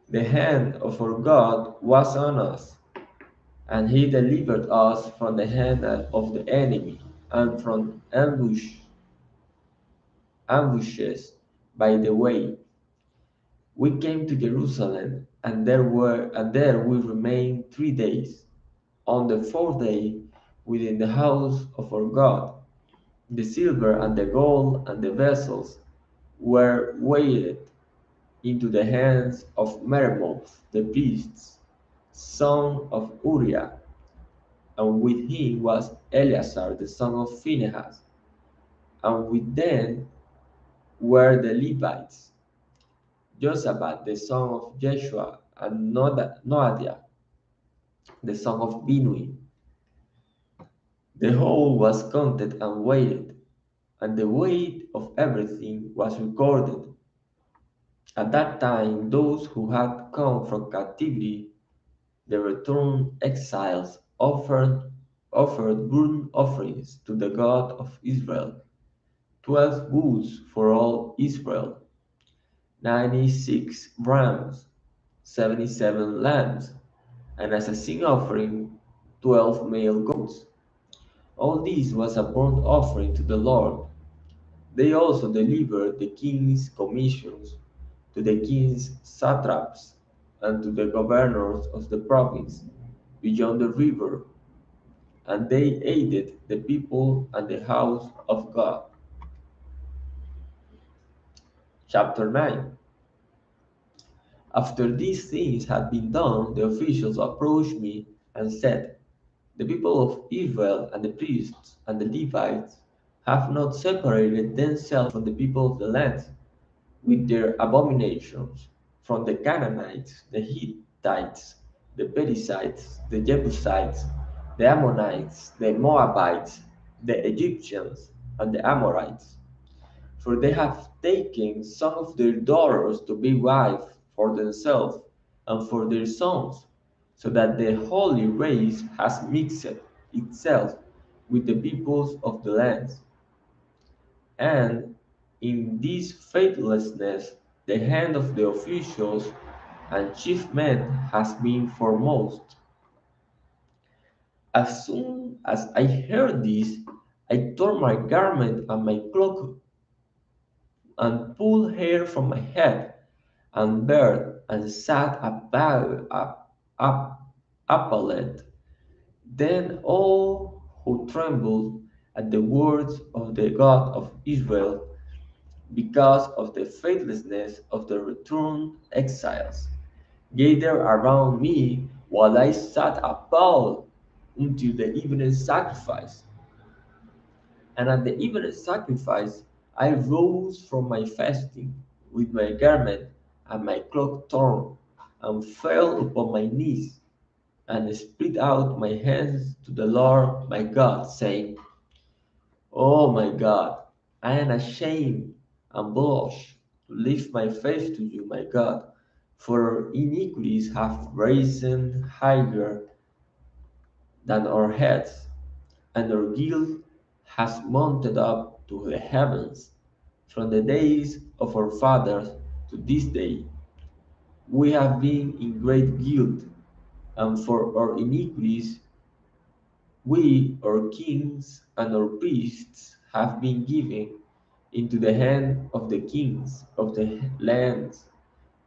The hand of our God was on us, and he delivered us from the hand of the enemy and from ambushes by the way. We came to Jerusalem, and there we remained 3 days. On the fourth day, within the house of our God, the silver and the gold and the vessels were weighed into the hands of Meremoth the priest, son of Uriah, and with him was Eleazar the son of Phinehas, and with them were the Levites, Josabad the son of Jeshua, and Noadiah the son of Binui. The whole was counted and weighed, and the weight of everything was recorded. At that time, those who had come from captivity, the returned exiles, offered burnt offerings to the God of Israel, 12 bulls for all Israel, 96 rams, 77 lambs, and as a sin offering, 12 male goats. All this was a burnt offering to the Lord. They also delivered the king's commissions to the king's satraps and to the governors of the province beyond the river, and they aided the people and the house of God. Chapter 9. After these things had been done, the officials approached me and said, the people of Israel and the priests and the Levites have not separated themselves from the people of the land with their abominations, from the Canaanites, the Hittites, the Perizzites, the Jebusites, the Ammonites, the Moabites, the Egyptians, and the Amorites. For they have taken some of their daughters to be wives for themselves and for their sons, so that the holy race has mixed itself with the peoples of the lands. And in this faithlessness, the hand of the officials and chief men has been foremost. As soon as I heard this, I tore my garment and my cloak and pulled hair from my head and bared and sat appalled. Then all who trembled at the words of the God of Israel because of the faithlessness of the returned exiles, gathered around me while I sat appalled until the evening sacrifice. And at the evening sacrifice, I rose from my fasting with my garment and my cloak torn, and fell upon my knees, and spread out my hands to the Lord my God, saying, O my God, I am ashamed and blush to lift my face to you, my God, for iniquities have risen higher than our heads, and our guilt has mounted up to the heavens from the days of our fathers to this day. We have been in great guilt, and for our iniquities we, our kings and our priests, have been given into the hand of the kings of the lands,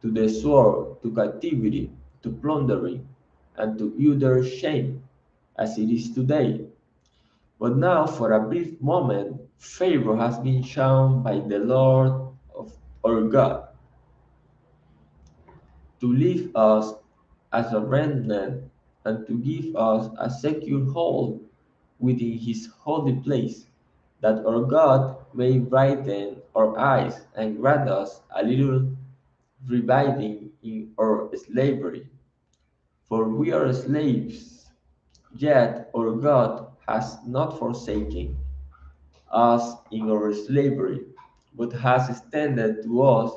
to the sword, to captivity, to plundering, and to utter shame, as it is today. But now, for a brief moment, favor has been shown by the Lord of our God to leave us as a remnant and to give us a secure hold within his holy place, that our God may brighten our eyes and grant us a little reviving in our slavery. For we are slaves, yet our God has not forsaken us in our slavery, but has extended to us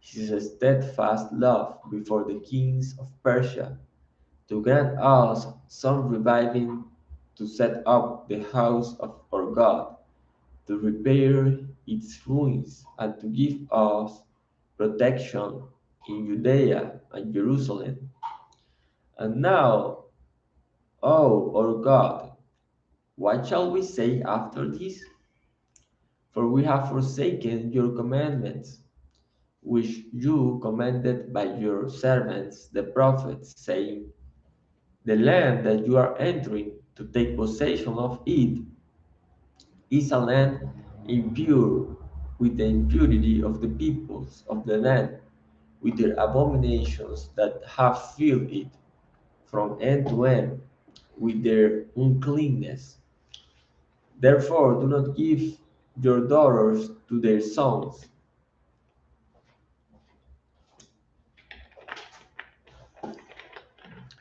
his steadfast love before the kings of Persia, to grant us some reviving, to set up the house of our God, to repair its ruins, and to give us protection in Judea and Jerusalem. And now, O our God, what shall we say after this? For we have forsaken your commandments, which you commanded by your servants the prophets, saying, the land that you are entering to take possession of it is a land impure with the impurity of the peoples of the land, with their abominations that have filled it from end to end, with their uncleanness. Therefore, do not give your daughters to their sons,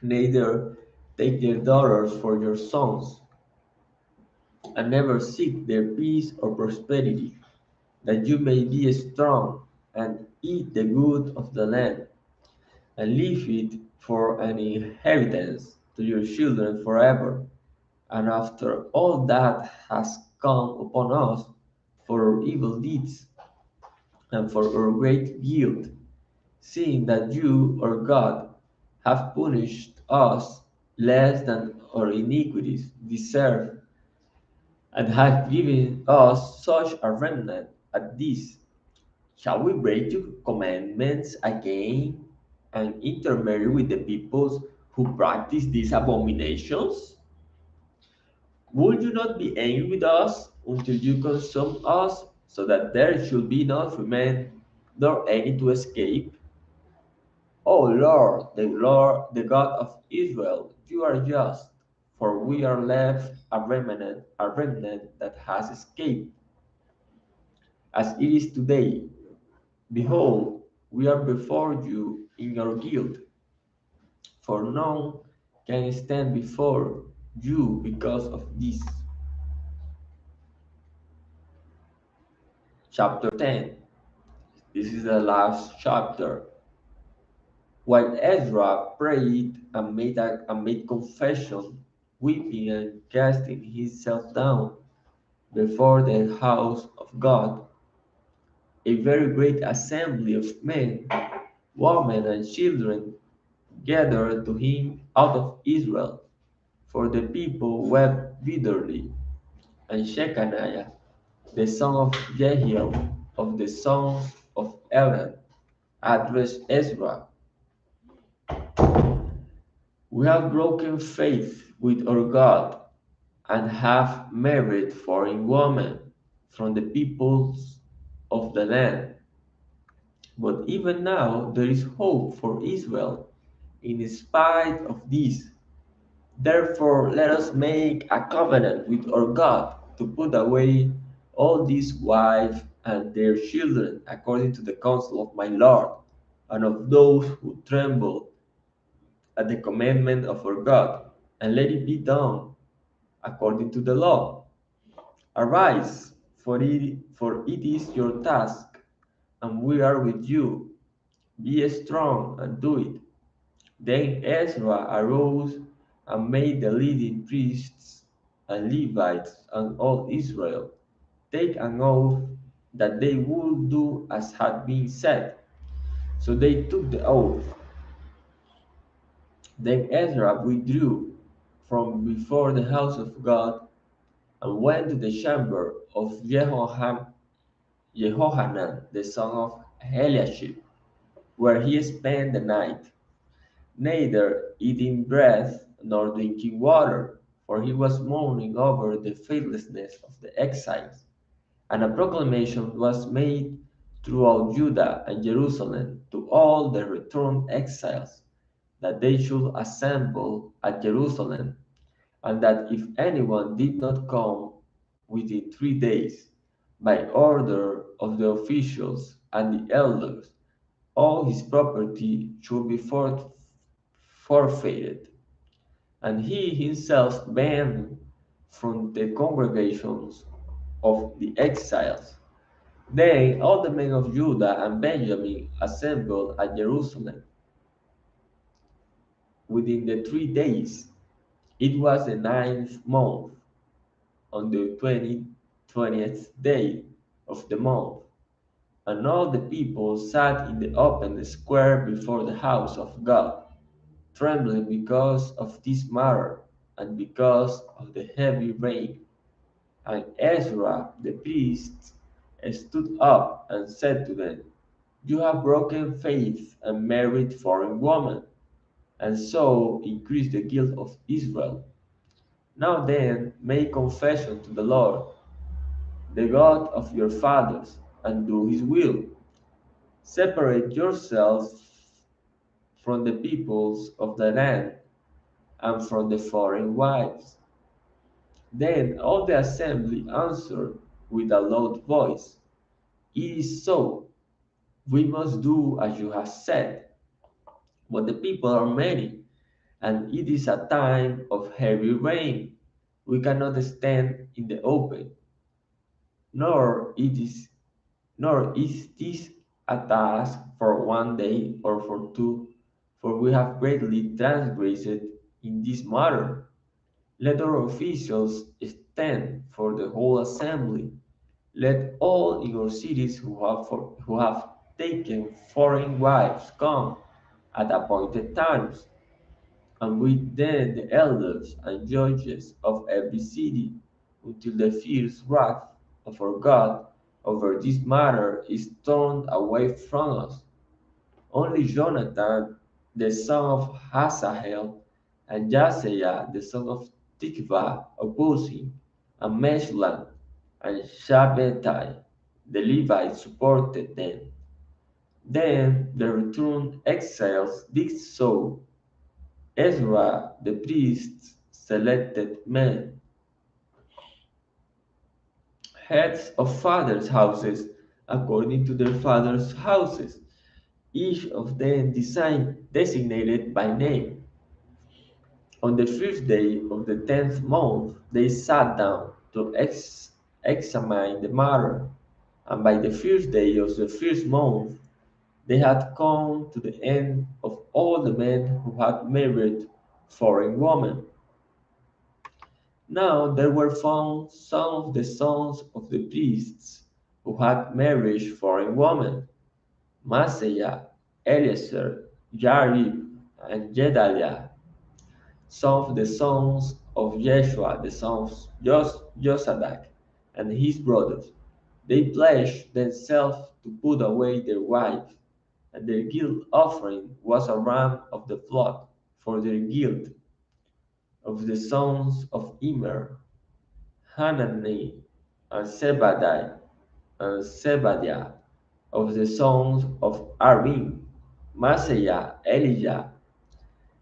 neither take their daughters for your sons, and never seek their peace or prosperity, that you may be strong and eat the good of the land, and leave it for an inheritance to your children forever. And after all that has come upon us for our evil deeds and for our great guilt, seeing that you, our God, have punished us less than our iniquities deserve, and have given us such a remnant as this, shall we break your commandments again and intermarry with the peoples who practice these abominations? Would you not be angry with us until you consume us, so that there should be not remain nor any to escape? O Lord, the God of Israel, you are just, for we are left a remnant that has escaped, as it is today. Behold, we are before you in our guilt, for none can stand before you because of this. Chapter 10. This is the last chapter. While Ezra prayed and made confession, weeping and casting himself down before the house of God, a very great assembly of men, women, and children gathered to him out of Israel, for the people wept bitterly. And Shechaniah, the son of Jehiel, of the sons of Aaron, addressed Ezra. We have broken faith with our God and have married foreign women from the peoples of the land. But even now there is hope for Israel in spite of this. Therefore, let us make a covenant with our God to put away all these wives and their children according to the counsel of my Lord and of those who tremble at the commandment of our God, and let it be done according to the law. Arise, for it is your task, and we are with you. Be strong and do it. Then Ezra arose and made the leading priests and Levites and all Israel take an oath that they would do as had been said. So they took the oath, Then Ezra withdrew from before the house of God and went to the chamber of Jehohanan, the son of Eliashib, where he spent the night, neither eating bread nor drinking water, for he was mourning over the faithlessness of the exiles. And a proclamation was made throughout Judah and Jerusalem to all the returned exiles that they should assemble at Jerusalem, and that if anyone did not come within 3 days, by order of the officials and the elders, all his property should be forfeited. And he himself banned from the congregations of the exiles. Then all the men of Judah and Benjamin assembled at Jerusalem within the 3 days. It was the ninth month, on the 20th day of the month, and all the people sat in the open square before the house of God, trembling because of this matter and because of the heavy rain. And Ezra the priest stood up and said to them, "You have broken faith and married foreign women, and so increased the guilt of Israel. Now then, make confession to the Lord, the God of your fathers, and do his will. Separate yourselves from the peoples of the land and from the foreign wives." Then all the assembly answered with a loud voice, "It is so. We must do as you have said." But the people are many, and it is a time of heavy rain. We cannot stand in the open, nor it is nor is this a task for 1 day or for two, for we have greatly transgressed in this matter. Let our officials stand for the whole assembly. Let all in your cities who have taken foreign wives come at appointed times, and with them the elders and judges of every city, until the fierce wrath of our God over this matter is turned away from us. Only Jonathan, the son of Hazael, and Jasiah, the son of Tikvah, opposed him, and Meshullam and Shabbatai, the Levites, supported them. Then the returned exiles did so. Ezra the priest selected men, heads of fathers' houses, according to their fathers' houses, each of them designated by name. On the first day of the 10th month, they sat down to examine the matter, and by the first day of the first month, they had come to the end of all the men who had married foreign women. Now there were found some of the sons of the priests who had married foreign women: Maaseiah, Eleazar, Jarib, and Gedaliah, some of the sons of Jeshua, the son of Josadak, and his brothers. They pledged themselves to put away their wives, and their guilt offering was a ram of the flock for their guilt. Of the sons of Immer, Hanani, and Zebadiah. Of the sons of Arim, Maaseiah, Elijah,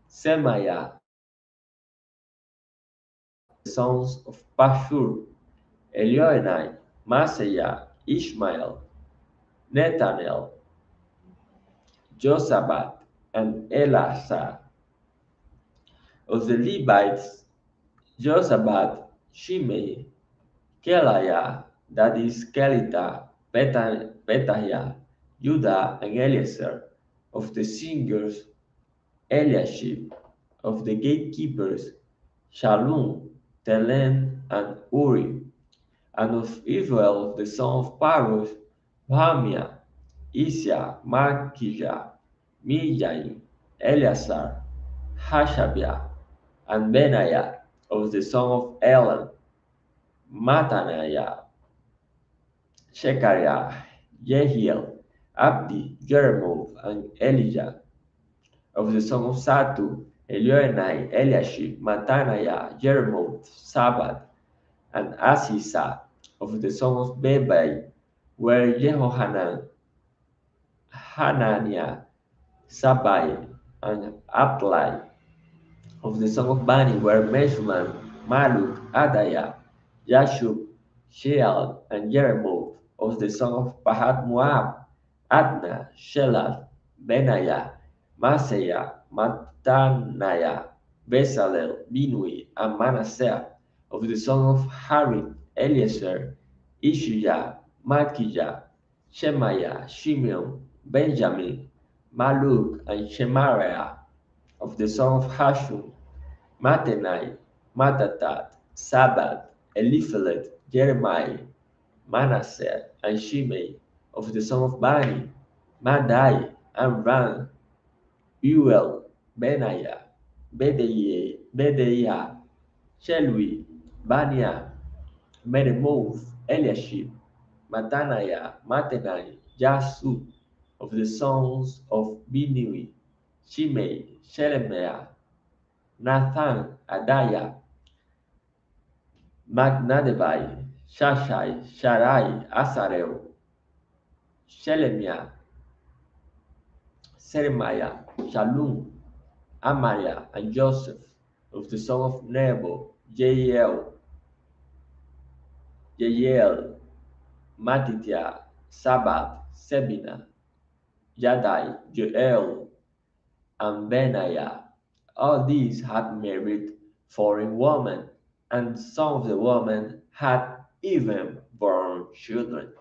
Semaiah. The sons of Pashur, Elioenai, Maaseiah, Ishmael, Nethanel, Josabad, and Elazar. Of the Levites, Josabad, Shimei, Keliah, that is Kelita, Petahiah, Judah, and Eleazar. Of the singers, Eliashib. Of the gatekeepers, Shallum, Telem, and Uri. And of Israel, the son of Parosh, Bahamiah, Isaiah, Malchijah, Mijaim, Eleazar, Hashabiah, and Benaiah of the son of Elam, Mattaniah, Shechariah, Jehiel, Abdi, Jeremoth, and Elijah of the son of Satu, Elioenai, Eliashib, Mattaniah, Jeremoth, Sabbath, and Asisa of the son of Bebai were Jehohanan, Hananiah, Sabai, and Atlai of the son of Bani were Meshullam, Maluk, Adaiah, Jashub, Sheal, and Jeremoth of the son of Pahat Moab, Adna, Shelah, Benaiah, Maaseiah, Mattaniah, Bezalel, Binui, and Manasseh of the son of Harim, Eliezer, Ishijah, Malkijah, Shemaiah, Shimeon, Benjamin, Maluk, and Shemariah of the son of Hashum, Mattenai, Matatat, Sabbath, Eliphelet, Jeremiah, Manasseh, and Shimei of the son of Bani, Madai, Amram, Uel, Benaiah, Bedeiah, Shelui, Bania, Meremoth, Eliashib, Mattaniah, Mattenai, Jasub of the sons of Binui, Shimei, Shelemiah, Nathan, Adaiah, Magnadebai, Shashai, Sharai, Asarel, Shelemiah, Seremiah, Shalom, Amariah, and Joseph of the son of Nebo, Jeiel, Matitiah, Sabbath, Sebina, Jadai, Joel, and Benaiah. All these had married foreign women, and some of the women had even born children.